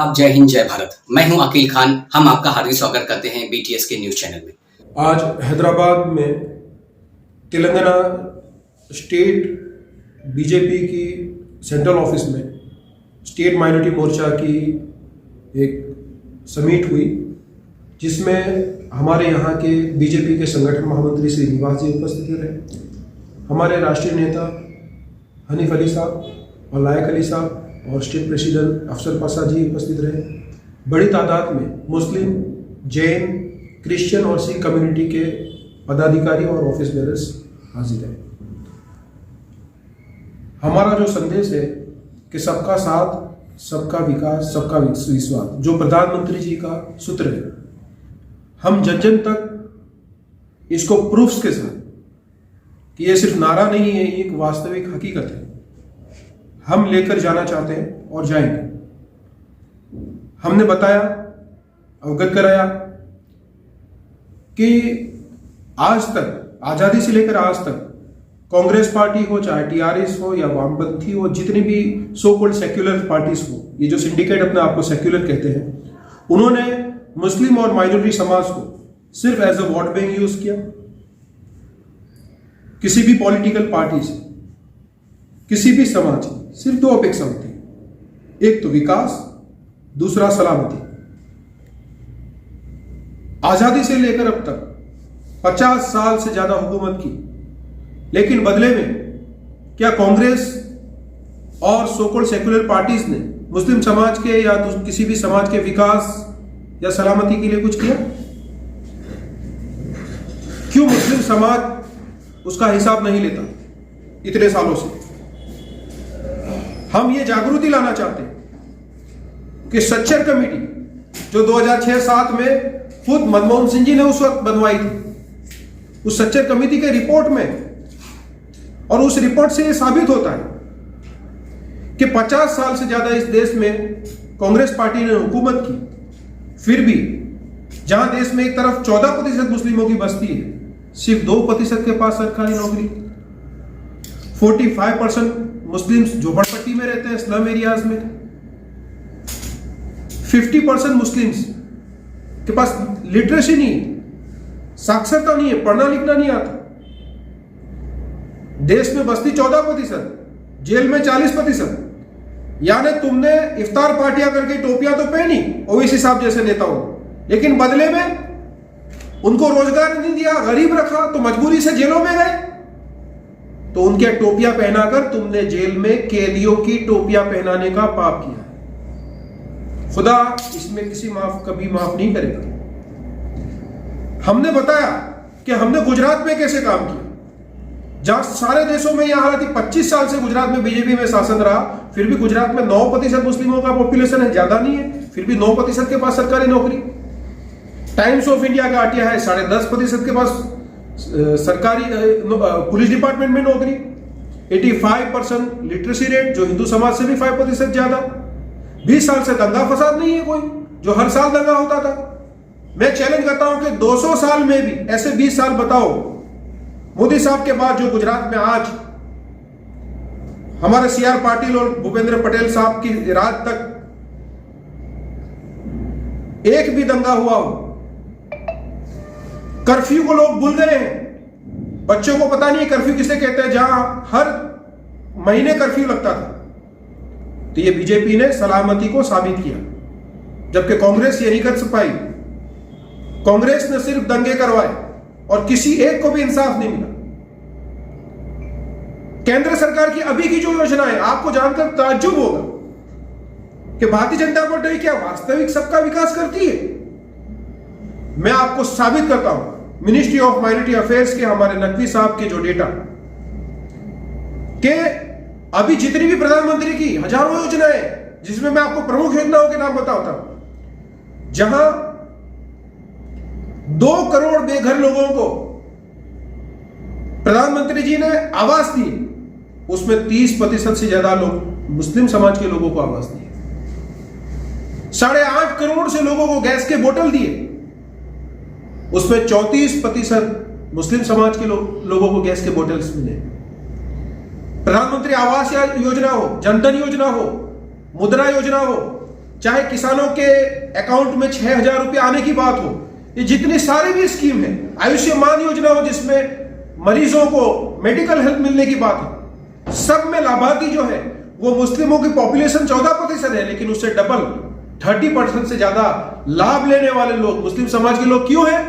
आदाब, जय हिंद, जय भारत। मैं हूं अकील खान। हम आपका हार्दिक स्वागत करते हैं BTS के न्यूज चैनल में। आज हैदराबाद में तेलंगाना स्टेट बीजेपी की सेंट्रल ऑफिस में स्टेट माइनॉरिटी मोर्चा की एक समिट हुई, जिसमें हमारे यहाँ के बीजेपी के संगठन महामंत्री श्री निवास जी उपस्थित रहे। हमारे राष्ट्रीय नेता हनीफ अली साहब और लायक अली साहब और स्टेट प्रेसिडेंट अफसर पासा जी उपस्थित रहे। बड़ी तादाद में मुस्लिम, जैन, क्रिश्चियन और सिख कम्युनिटी के पदाधिकारी और ऑफिस बेयरर्स हाजिर हैं। हमारा जो संदेश है कि सबका साथ, सबका विकास, सबका विश्वास, जो प्रधानमंत्री जी का सूत्र है, हम जन जन तक इसको प्रूफ्स के साथ कि ये सिर्फ नारा नहीं है, ये एक वास्तविक हकीकत है, हम लेकर जाना चाहते हैं और जाएंगे। हमने बताया, अवगत कराया कि आज तक, आजादी से लेकर आज तक, कांग्रेस पार्टी हो, चाहे TRS हो या वामपंथी हो, जितनी भी सो कॉल्ड सेक्युलर पार्टीज हो, ये जो सिंडिकेट अपने आप को सेक्युलर कहते हैं, उन्होंने मुस्लिम और माइनॉरिटी समाज को सिर्फ as a vote bank use किया। किसी भी पॉलिटिकल पार्टी से, किसी भी समाज की सिर्फ दो अपेक्षा होती है, एक तो विकास, दूसरा सलामती। आजादी से लेकर अब तक 50 साल से ज्यादा हुकूमत की, लेकिन बदले में क्या कांग्रेस और सो कॉल्ड सेक्युलर पार्टीज ने मुस्लिम समाज के या किसी भी समाज के विकास या सलामती के लिए कुछ किया? क्यों मुस्लिम समाज उसका हिसाब नहीं लेता इतने सालों से? हम ये जागृति लाना चाहते हैं कि सच्चर कमेटी जो 2006-07 में खुद मनमोहन सिंह जी ने उस वक्त बनवाई थी, उस सच्चर कमेटी के रिपोर्ट में, और उस रिपोर्ट से यह साबित होता है कि 50 साल से ज्यादा इस देश में कांग्रेस पार्टी ने हुकूमत की, फिर भी जहां देश में एक तरफ 14% मुस्लिमों की बस्ती है, सिर्फ 2% के पास सरकारी नौकरी, 45% मुस्लिम्स झोपड़पट्टी में रहते हैं, स्लम एरियाज में, 50% मुस्लिम्स के पास लिटरेसी नहीं है, साक्षरता नहीं है, पढ़ना लिखना नहीं आता। देश में बस्ती 14%, जेल में 40%। यानी तुमने इफ्तार पार्टियां करके टोपियां तो पहनी ओवैसी साहब जैसे नेताओं, लेकिन बदले में उनको रोजगार नहीं दिया, गरीब रखा, तो मजबूरी से जेलों में गए। तो उनके टोपियां पहनाकर तुमने जेल में कैदियों की टोपियां पहनाने का पाप किया। खुदा इसमें कभी माफ नहीं करेगा। हमने बताया कि हमने गुजरात में कैसे काम किया, जहां सारे देशों में यह हालत थी। 25 साल से गुजरात में बीजेपी में शासन रहा, फिर भी गुजरात में 9% मुस्लिमों का पॉपुलेशन है, ज्यादा नहीं है, फिर भी 9% के पास सरकारी नौकरी। टाइम्स ऑफ इंडिया का आटिया है 10.5% के पास सरकारी पुलिस डिपार्टमेंट में नौकरी। 85% लिटरेसी रेट, जो हिंदू समाज से भी 5% ज्यादा। 20 साल से दंगा फसाद नहीं है कोई, जो हर साल दंगा होता था। मैं चैलेंज करता हूं कि 200 साल में भी ऐसे 20 साल बताओ मोदी साहब के बाद, जो गुजरात में आज हमारे CR पाटिल और भूपेंद्र पटेल साहब की राज तक एक भी दंगा हुआ हो। कर्फ्यू को लोग भूल गए हैं, बच्चों को पता नहीं कर्फ्यू किसे कहते हैं, जहां हर महीने कर्फ्यू लगता था। तो ये बीजेपी ने सलामती को साबित किया, जबकि कांग्रेस ये नहीं कर पाई। कांग्रेस ने सिर्फ दंगे करवाए और किसी एक को भी इंसाफ नहीं मिला। केंद्र सरकार की अभी की जो योजना है, आपको जानकर ताज्जुब होगा कि भारतीय जनता पार्टी क्या वास्तविक सबका विकास करती है। मैं आपको साबित करता हूं, मिनिस्ट्री ऑफ माइनॉरिटी अफेयर्स के हमारे नकवी साहब के जो डेटा के अभी जितनी भी प्रधानमंत्री की हजारों योजनाएं, जिसमें मैं आपको प्रमुख योजनाओं के नाम बताता हूं, जहां 2 करोड़ बेघर लोगों को प्रधानमंत्री जी ने आवास दी, उसमें 30% से ज्यादा लोग मुस्लिम समाज के लोगों को आवास दिए। 8.5 करोड़ से लोगों को गैस के बोतल दिए, उसमें 34% मुस्लिम समाज के लोगों को गैस के बोतल्स मिले। प्रधानमंत्री आवास योजना हो, जनधन योजना हो, मुद्रा योजना हो, चाहे किसानों के अकाउंट में 6,000 रुपये आने की बात हो, ये जितनी सारी भी स्कीम है, आयुष्मान योजना हो जिसमें मरीजों को मेडिकल हेल्प मिलने की बात है, सब में लाभार्थी जो है वो मुस्लिमों की पॉपुलेशन 14% है, लेकिन उससे डबल 30% से ज्यादा लाभ लेने वाले लोग मुस्लिम समाज के लोग क्यों हैं?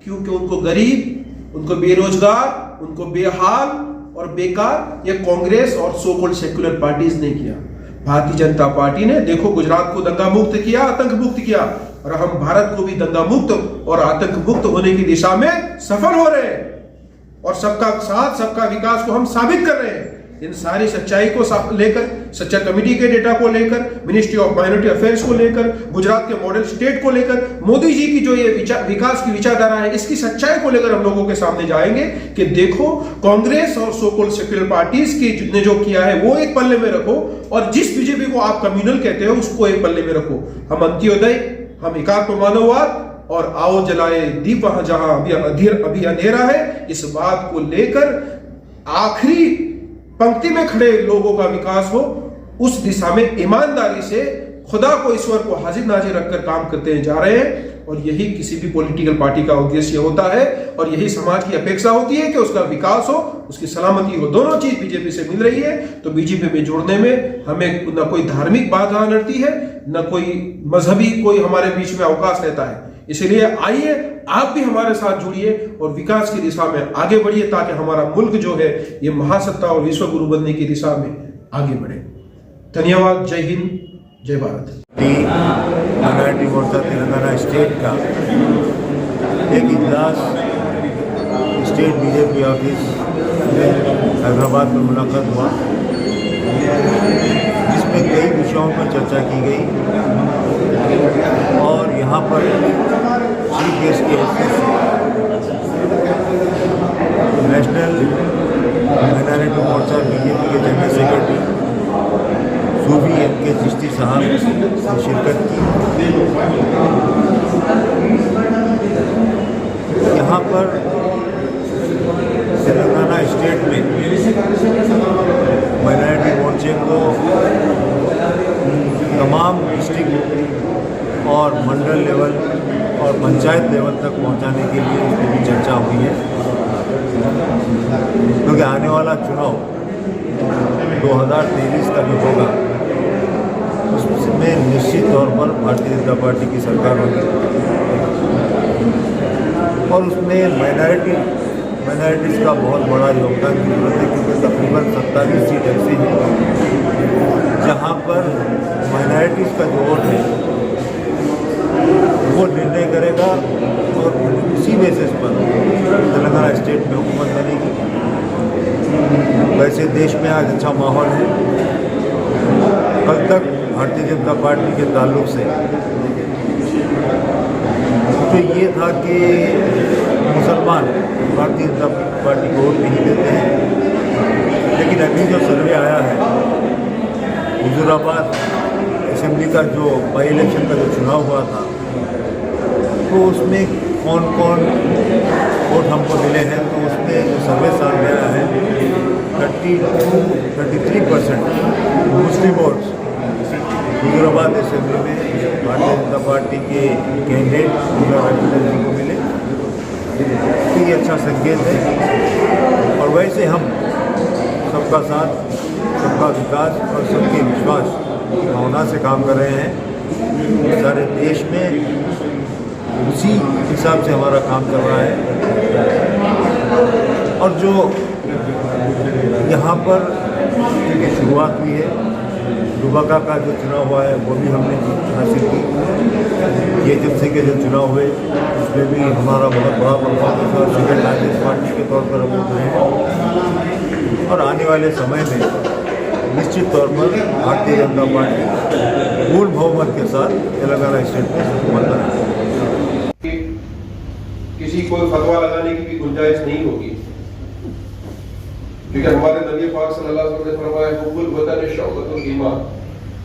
क्योंकि उनको गरीब, उनको बेरोजगार, उनको बेहाल और बेकार ये कांग्रेस और सो कॉल्ड सेक्युलर पार्टीज ने किया। भारतीय जनता पार्टी ने देखो गुजरात को दंगा मुक्त किया, आतंक मुक्त किया, और हम भारत को भी दंगा मुक्त और आतंक मुक्त होने की दिशा में सफल हो रहे हैं, और सबका साथ सबका विकास को हम साबित कर रहे हैं। इन सारी सच्चाई को लेकर, सच्चा कमेटी के डेटा को लेकर, मिनिस्ट्री ऑफ माइनॉरिटी अफेयर्स को लेकर, गुजरात के मॉडल स्टेट को लेकर, मोदी जी की जो ये विकास की विचारधारा है, इसकी सच्चाई को लेकर हम लोगों के सामने जाएंगे कि देखो कांग्रेस और सो कॉल्ड सेक्युलर पार्टीज की ने जो किया है वो एक पल्ले में रखो, और जिस बीजेपी को आप कम्युनल कहते हो उसको एक पल्ले में रखो। हम अंत्योदय, हम एकात्म मानववाद और आओ जलाए दीप वहां जहां अभी अंधेरा है, इस बात को लेकर आखिरी पंक्ति में खड़े लोगों का विकास हो, उस दिशा में ईमानदारी से खुदा को, ईश्वर को हाजिर नाजिर रखकर काम करते जा रहे हैं। और यही किसी भी पॉलिटिकल पार्टी का उद्देश्य होता है, और यही समाज की अपेक्षा होती है कि उसका विकास हो, उसकी सलामती हो। दोनों चीज बीजेपी से मिल रही है, तो बीजेपी में जुड़ने में हमें न कोई धार्मिक बाधा नड़ती है, न कोई मजहबी कोई हमारे बीच में अवकाश रहता है। इसलिए आइए आप भी हमारे साथ जुड़िए और विकास की दिशा में आगे बढ़िए, ताकि हमारा मुल्क जो है ये महासत्ता और विश्व गुरु बनने की दिशा में आगे बढ़े। धन्यवाद। जय हिंद, जय भारत। माइनॉरिटी मोर्चा तेलंगाना स्टेट का एक इजलास स्टेट बीजेपी ऑफिस में हैदराबाद में मुलाकात हुआ, जिसमें कई विषयों पर चर्चा की गई, और यहाँ पर चीफ गेस्ट के हैसियत से नेशनल माइनॉरिटी मोर्चा बीजेपी के जनरल सेक्रेटरी सूफी के चिश्ती साहब ने शिरकत की। यहाँ पर तेलंगाना स्टेट में माइनॉरिटी मोर्चे को तमाम डिस्ट्रिक्ट और मंडल लेवल और पंचायत लेवल तक पहुंचाने के लिए इसमें भी चर्चा हुई है, क्योंकि आने वाला चुनाव 2023 का जो होगा उसमें निश्चित तौर पर भारतीय जनता पार्टी की सरकार होगी, और उसमें माइनॉरिटीज़ का बहुत बड़ा योगदान की जरूरत है, क्योंकि तकरीबन 27 सीट ऐसी हैं जहाँ पर माइनॉरिटीज़ का जो वोट है वो निर्णय करेगा, और इसी बेसिस पर तेलंगाना स्टेट में हुकूमत बनेगी। वैसे देश में आज अच्छा माहौल है। कल तक भारतीय जनता पार्टी के ताल्लुक से तो ये था कि मुसलमान भारतीय जनता पार्टी को वोट नहीं देते हैं, लेकिन अभी जो सर्वे आया है, हुजूराबाद असेंबली का जो बाई इलेक्शन का जो चुनाव हुआ था, तो उसमें कौन कौन वोट हमको मिले हैं, तो उसमें जो सर्वे सामने आया है 33% मुस्लिम वोट हुजूराबाद असेंबली में भारतीय जनता पार्टी के कैंडिडेट को मिले, तो ये अच्छा संकेत है। और वैसे हम सबका साथ, सबका विकास और सबके विश्वास की भावना से काम कर रहे हैं। सारे देश में उसी हिसाब से हमारा काम चल रहा है, और जो यहाँ पर की शुरुआत हुई है, दुबका का जो चुनाव हुआ है वो भी हमने जीत हासिल की। ये एजेंसी के जो चुनाव हुए उसमें भी हमारा बहुत बड़ा परफॉर्मेंस और सेकेंड लार्जेस्ट पार्टी के तौर पर हम उतरे हैं, और आने वाले समय में निश्चित तौर पर भारतीय जनता पार्टी पूर्ण बहुमत के साथ तेलंगाना स्टेट में हुकूमत बनाएगी। किसी को फतवा लगाने की भी गुंजाइश नहीं होगी, क्योंकि हमारे नबी पाक सल्लल्लाहु अलैहि वसल्लम ने फरमाया हुब्बुल वतन शौकतुल ईमान,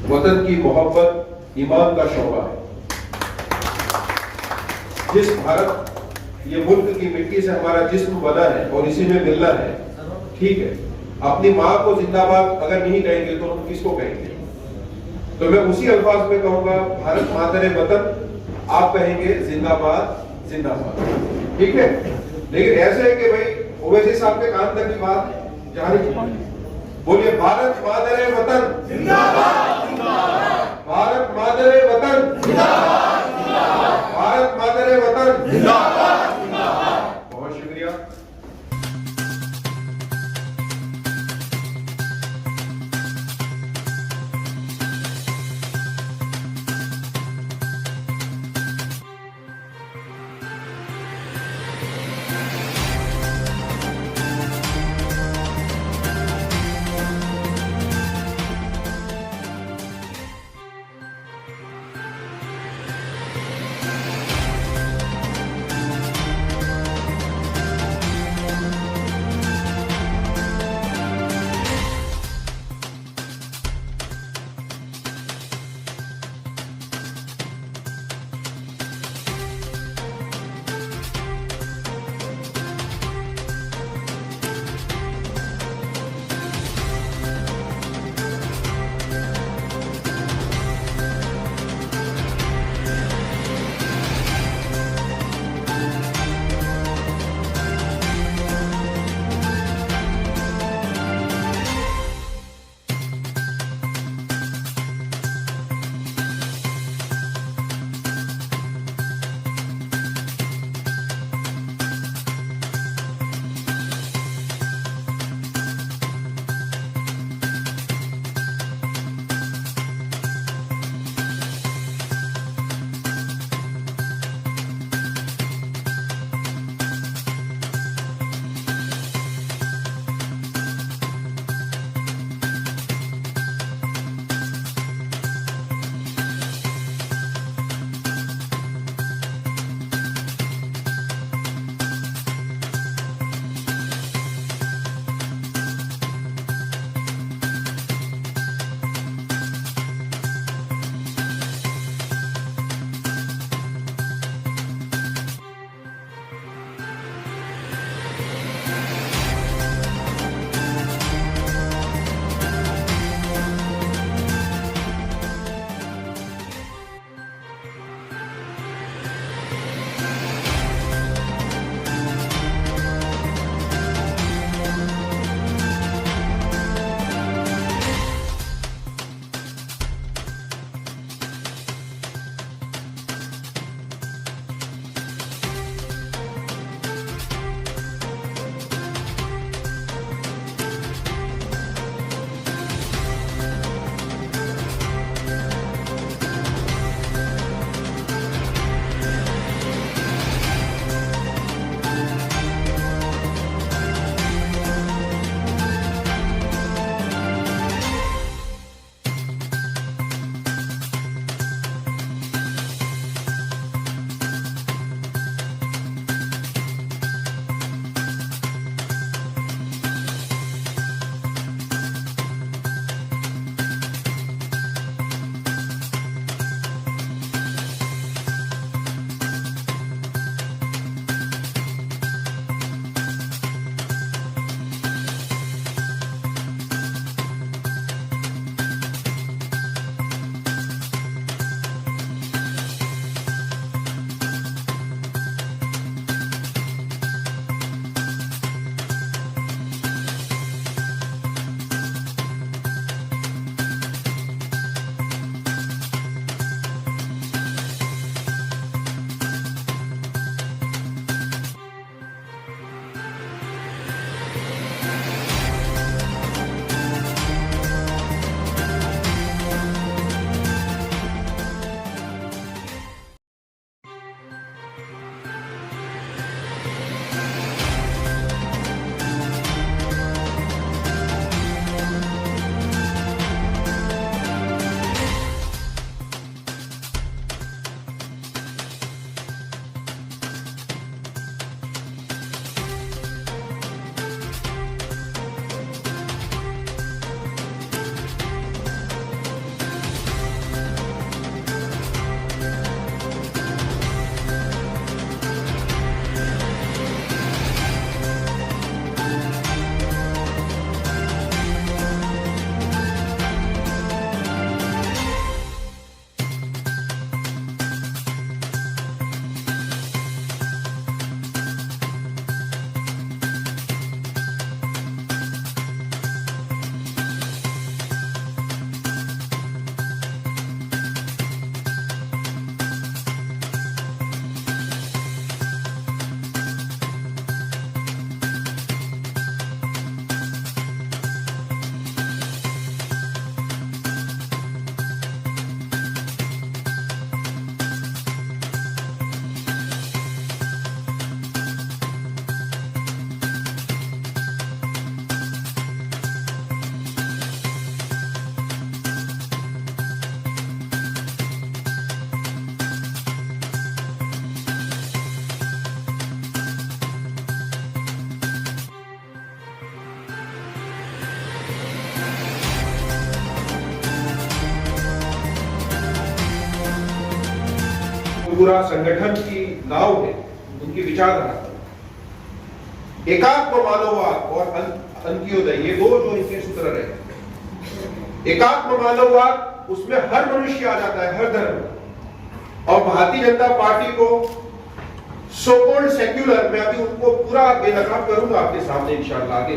वतन की मोहब्बत ईमान का शौबा है। जिस भारत ये मुल्क की मिट्टी से हमारा जिस्म बना है और इसी में मिलना है, ठीक है, अपनी माँ को जिंदाबाद अगर नहीं कहेंगे तो हम किसको कहेंगे? तो मैं उसी अल्फाज में कहूंगा भारत मातरे वतन, आप कहेंगे जिंदाबाद जिंदाबाद, ठीक है। लेकिन ऐसे है कि भाई ओवैसी साहब के कान तक की बात जानी चाहिए। बोलिए भारत मातरे वतन जिंदाबाद जिंदाबाद, भारत मातरे वतन जिंदाबाद जिंदाबाद, भारत मातरे वतन जिंदाबाद जिंदाबाद। बहुत शुक्रिया। पूरा संगठन की नाव है, उनकी विचारधारा, एकात्म मानववाद और अंत्योदय, ये दो जो इनके सूत्र रहे। एकात्म मानववाद, उसमें हर मनुष्य आ जाता है, हर धर्म। और भारतीय जनता पार्टी को सो कॉल्ड सेक्युलर, मैं अभी उनको पूरा बेनकाब करूंगा आपके सामने इंशाअल्लाह आगे,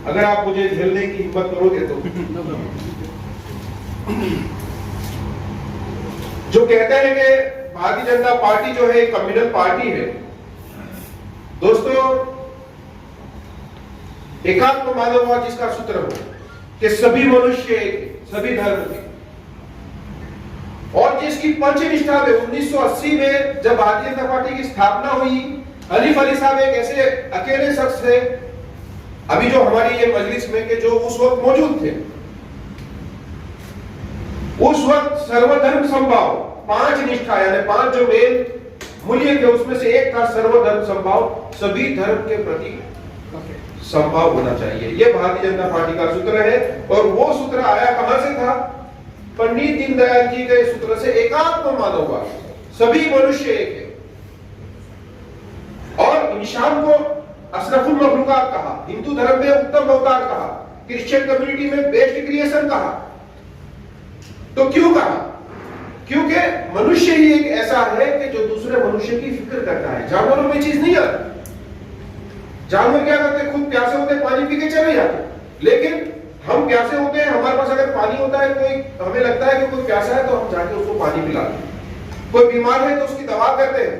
अगर आप मुझे झेलने की हिम्मत करोगे तो। जो कहते हैं कि भारतीय जनता पार्टी जो है कम्युनल पार्टी है, दोस्तों एकात्म मानववाद जिसका सूत्र हो कि सभी मनुष्य एक, सभी धर्म के, और जिसकी पंचनिष्ठा में 1980 में जब भारतीय जनता पार्टी की स्थापना हुई, हनीफ अली साहब एक ऐसे अकेले शख्स थे अभी जो हमारी ये मजलिस में के जो उस वक्त मौजूद थे। उस वक्त सर्वधर्म संभाव, 5 निष्ठा यानी 5 जो मेन मूल्य थे उसमें से एक था सर्वधर्म संभाव, सभी धर्म के प्रति संभाव होना चाहिए। ये भारतीय जनता पार्टी का सूत्र है। और वो सूत्र आया कहां से था? पंडित दीनदयाल जी के सूत्र से, एकात्म मानववाद, सभी मनुष्य एक है। और इंसान को अशरफुल मखलूकात कहा, हिंदू धर्म में उत्तम अवतार कहा, क्रिश्चियन कम्युनिटी में बेस्ट क्रिएशन कहा। तो क्यों कहा? क्योंकि मनुष्य ही एक ऐसा है कि जो दूसरे मनुष्य की फिक्र करता है। जानवरों में चीज नहीं आती। जानवर क्या करते? खुद प्यासे होते पानी पी के चले जाते, लेकिन हम प्यासे होते हैं, हमारे पास अगर पानी होता है, कोई हमें लगता है कि कोई प्यासा है तो हम जाके उसको पानी पिलाते हैं। कोई बीमार है तो उसकी दवा करते हैं,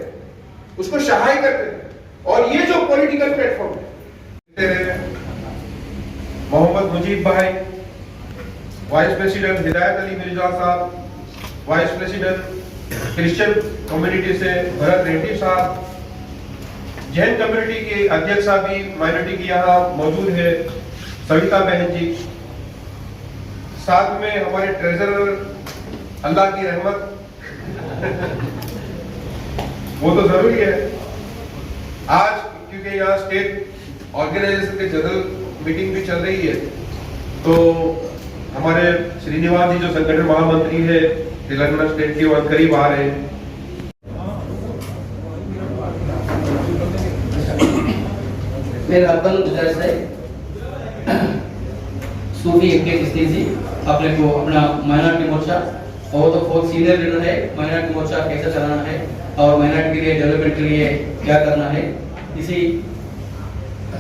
उसको सहाय करते हैं। और ये जो पॉलिटिकल प्लेटफॉर्म है, मोहम्मद मुजीब भाई, वाइस प्रेसिडेंट हिदायत अली मिर्जा साहब, वाइस प्रेसिडेंट क्रिश्चियन कम्युनिटी से भरत रेड्डी साहब, जैन कम्युनिटी के अध्यक्ष साहब भी माइनॉरिटी की यहाँ मौजूद है, सविता बहन जी, साथ में हमारे ट्रेजरर, अल्लाह की रहमत वो तो जरूरी है। आज क्योंकि यहाँ स्टेट ऑर्गेनाइजेशन के जनरल मीटिंग भी चल रही है, तो हमारे श्रीनिवास जी जो संगठन महामंत्री है तेलंगाना स्टेट के, वो करीब आ रहे हैं। मेरा अपन गुजारिश है सूफी के किस्ती जी अपने को अपना माइनॉरिटी मोर्चा, और वो तो बहुत सीनियर लीडर है, माइनॉरिटी मोर्चा कैसे चलाना है और माइनॉरिटी के लिए डेवलपमेंट के लिए क्या करना है, इसी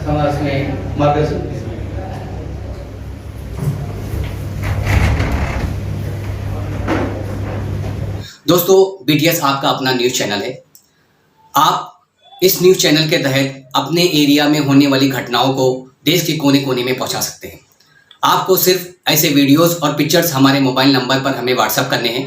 समाज में मार्गदर्शन। दोस्तों, बीटीएस आपका अपना न्यूज चैनल है। आप इस न्यूज चैनल के तहत अपने एरिया में होने वाली घटनाओं को देश के कोने कोने में पहुंचा सकते हैं। आपको सिर्फ ऐसे वीडियोस और पिक्चर्स हमारे मोबाइल नंबर पर हमें व्हाट्सएप करने हैं।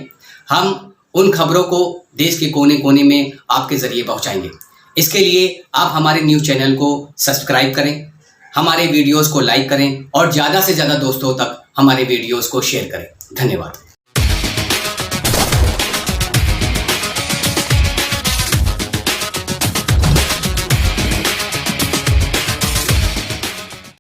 हम उन खबरों को देश के कोने कोने में आपके ज़रिए पहुंचाएंगे। इसके लिए आप हमारे न्यूज़ चैनल को सब्सक्राइब करें, हमारे वीडियोस को लाइक करें और ज़्यादा से ज़्यादा दोस्तों तक हमारे वीडियोस को शेयर करें। धन्यवाद।